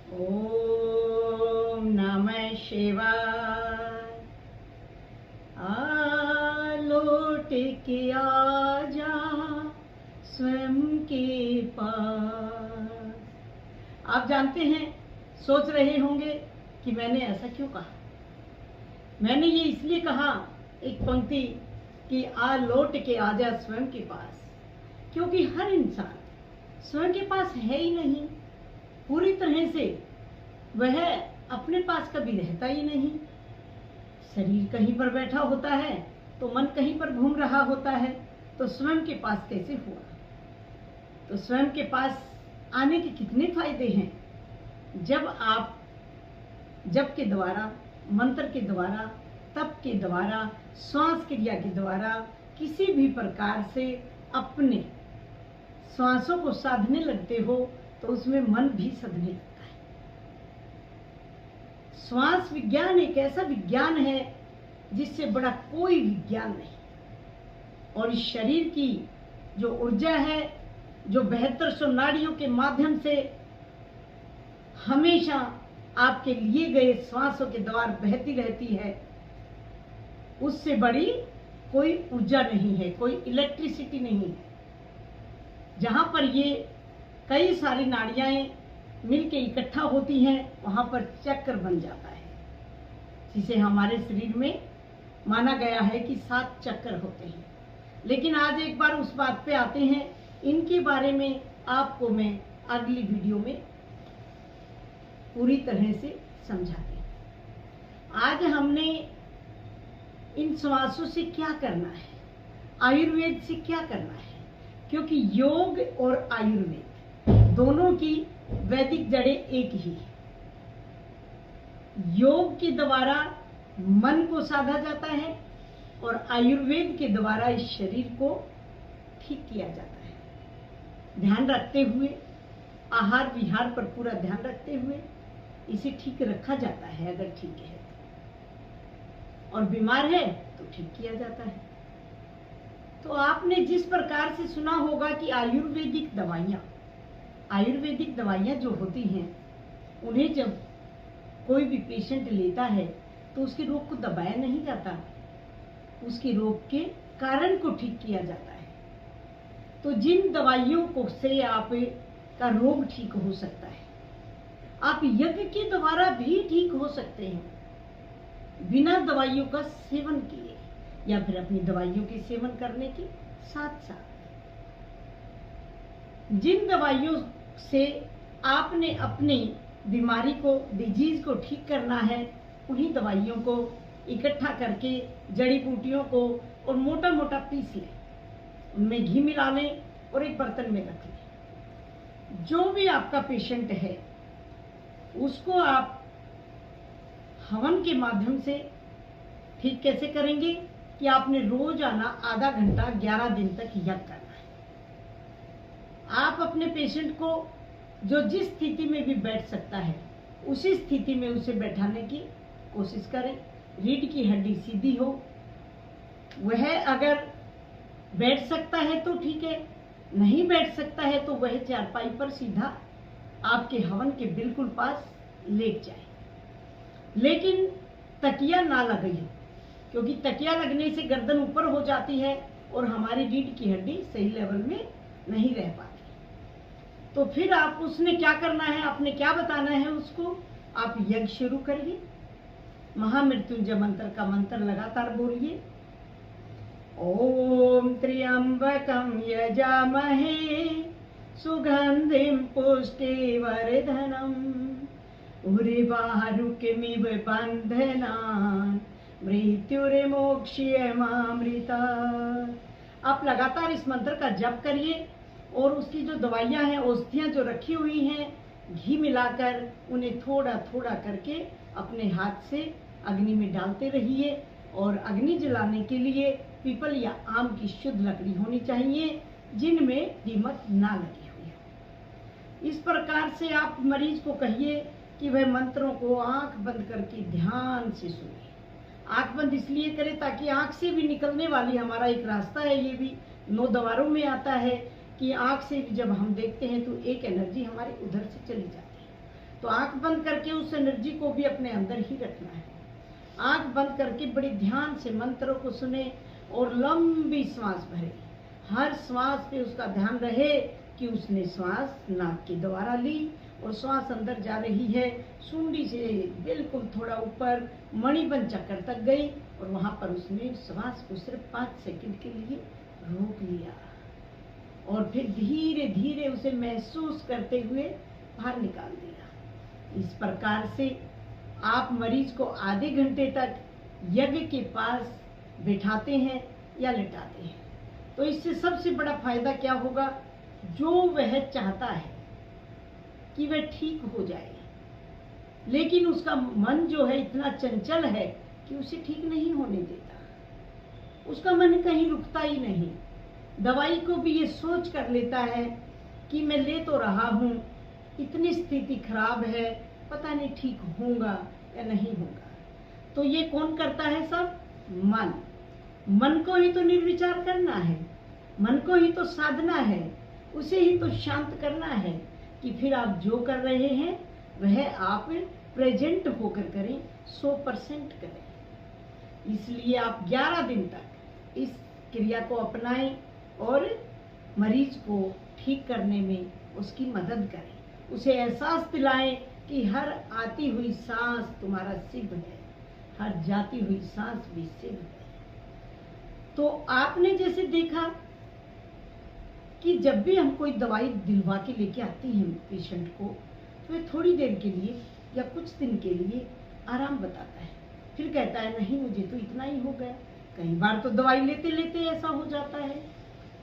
ओम नमः शिवाय। लौट के आजा स्वयं के पास। आप जानते हैं, सोच रहे होंगे कि मैंने ऐसा क्यों कहा। मैंने ये इसलिए कहा एक पंक्ति कि लौट के आजा स्वयं के पास, क्योंकि हर इंसान स्वयं के पास है ही नहीं पूरी तरह से। वह अपने पास कभी रहता ही नहीं। शरीर कहीं पर बैठा होता है तो मन कहीं पर घूम रहा होता है, तो स्वयं के पास कैसे हुआ। तो स्वयं के पास आने के कितने फायदे हैं। जब आप जप के द्वारा, मंत्र के द्वारा, तप के द्वारा, श्वास क्रिया के द्वारा किसी भी प्रकार से अपने श्वासों को साधने लगते हो तो उसमें मन भी सधने लगता है। श्वास विज्ञान एक ऐसा विज्ञान है जिससे बड़ा कोई विज्ञान नहीं। और इस शरीर की जो ऊर्जा है, जो 7200 नाड़ियों के माध्यम से हमेशा आपके लिए गए श्वासों के द्वारा बहती रहती है, उससे बड़ी कोई ऊर्जा नहीं है, कोई इलेक्ट्रिसिटी नहीं है। जहां पर ये कई सारी नाड़ियां मिलके इकट्ठा होती हैं, वहां पर चक्र बन जाता है, जिसे हमारे शरीर में माना गया है कि 7 चक्र होते हैं। लेकिन आज एक बार उस बात पे आते हैं, इनके बारे में आपको मैं अगली वीडियो में पूरी तरह से समझाती हूँ। आज हमने इन श्वासों से क्या करना है, आयुर्वेद से क्या करना है, क्योंकि योग और आयुर्वेद दोनों की वैदिक जड़ें एक ही है। योग के द्वारा मन को साधा जाता है और आयुर्वेद के द्वारा इस शरीर को ठीक किया जाता है। ध्यान रखते हुए, आहार विहार पर पूरा ध्यान रखते हुए इसे ठीक रखा जाता है। अगर ठीक है और बीमार है तो ठीक किया जाता है। तो आपने जिस प्रकार से सुना होगा कि आयुर्वेदिक दवाइयाँ जो होती हैं, उन्हें जब कोई भी पेशेंट लेता है तो उसके रोग को दबाया नहीं जाता, उसके रोग के कारण को ठीक किया जाता है। तो जिन दवाइयों को से आपका रोग ठीक हो सकता है, आप यज्ञ के द्वारा भी ठीक हो सकते हैं, बिना दवाइयों का सेवन किए या फिर अपनी दवाइयों के सेवन करने के साथ साथ। जिन दवाइयों से आपने अपनी बीमारी को, डिजीज को ठीक करना है, उन्हीं दवाइयों को इकट्ठा करके, जड़ी बूटियों को और मोटा मोटा पीस लें, उनमें घी मिला लें और एक बर्तन में रख लें। जो भी आपका पेशेंट है उसको आप हवन के माध्यम से ठीक कैसे करेंगे कि आपने रोजाना आधा घंटा 11 दिन तक यज्ञ करना है। आप अपने पेशेंट को जो जिस स्थिति में भी बैठ सकता है उसी स्थिति में उसे बैठाने की कोशिश करें। रीढ़ की हड्डी सीधी हो। वह अगर बैठ सकता है तो ठीक है, नहीं बैठ सकता है तो वह चारपाई पर सीधा आपके हवन के बिल्कुल पास लेट जाए। लेकिन तकिया ना लगे, क्योंकि तकिया लगने से गर्दन ऊपर हो जाती है और हमारी रीढ़ की हड्डी सही लेवल में नहीं रह पाती। तो फिर आप उसने क्या करना है, आपने क्या बताना है उसको, आप यज्ञ शुरू करिए। महामृत्युंजय मंत्र का मंत्र लगातार बोलिए। ओम त्र्यंबकं यजामहे सुगंधिं पुष्टिवर्धनम् उर्वारुकमिव बन्धनान् मृत्युर्मोक्ष्यमामृता। आप लगातार इस मंत्र का जप करिए और उसकी जो दवाइयां हैं, औषधियां जो रखी हुई हैं, घी मिलाकर उन्हें थोड़ा थोड़ा करके अपने हाथ से अग्नि में डालते रहिए। और अग्नि जलाने के लिए पीपल या आम की शुद्ध लकड़ी होनी चाहिए, जिनमें दीमक ना लगी हुई है। इस प्रकार से आप मरीज को कहिए कि वह मंत्रों को आंख बंद करके ध्यान से सुने। आंख बंद इसलिए करें ताकि आंख से भी निकलने वाली हमारा एक रास्ता है, ये भी 9 द्वारों में आता है कि आंख से जब हम देखते हैं तो एक एनर्जी हमारे उधर से चली जाती है। तो आंख बंद करके उस एनर्जी को भी अपने अंदर ही रखना है। आंख बंद करके बड़े ध्यान से मंत्रों को सुने और लंबी श्वास भरे। हर श्वास पे उसका ध्यान रहे कि उसने श्वास नाक के द्वारा ली और श्वास अंदर जा रही है, सूंडी से बिल्कुल थोड़ा ऊपर मणिबंध चक्कर तक गई और वहां पर उसने श्वास को सिर्फ 5 सेकंड के लिए रोक लिया और फिर धीरे धीरे उसे महसूस करते हुए बाहर निकाल दिया। इस प्रकार से आप मरीज को आधे घंटे तक यज्ञ के पास बिठाते हैं या लिटाते हैं, तो इससे सबसे बड़ा फायदा क्या होगा, जो वह चाहता है कि वह ठीक हो जाए, लेकिन उसका मन जो है इतना चंचल है कि उसे ठीक नहीं होने देता। उसका मन कहीं रुकता ही नहीं। दवाई को भी ये सोच कर लेता है कि मैं ले तो रहा हूं, इतनी स्थिति खराब है, पता नहीं ठीक होगा या नहीं होगा। तो ये कौन करता है सब? मन। मन को ही तो निर्विचार करना है, मन को ही तो साधना है, उसे ही तो शांत करना है कि फिर आप जो कर रहे हैं वह आप प्रेजेंट होकर करें, 100% करें। इसलिए आप 11 दिन तक इस क्रिया को अपनाएं और मरीज को ठीक करने में उसकी मदद करें। उसे एहसास दिलाएं कि हर आती हुई सांस तुम्हारा शिव है, हर जाती हुई सांस भी शिव है। तो आपने जैसे देखा कि जब भी हम कोई दवाई दिलवा के लेके आते हैं पेशेंट को, तो वह थोड़ी देर के लिए या कुछ दिन के लिए आराम बताता है, फिर कहता है नहीं मुझे तो इतना ही हो गया। कई बार तो दवाई लेते लेते ऐसा हो जाता है,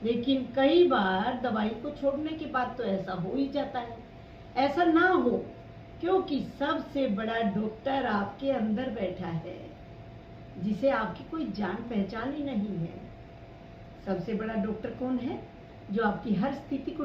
लेकिन कई बार दवाई को छोड़ने के बाद तो ऐसा हो ही जाता है। ऐसा ना हो, क्योंकि सबसे बड़ा डॉक्टर आपके अंदर बैठा है, जिसे आपकी कोई जान पहचान ही नहीं है। सबसे बड़ा डॉक्टर कौन है? जो आपकी हर स्थिति को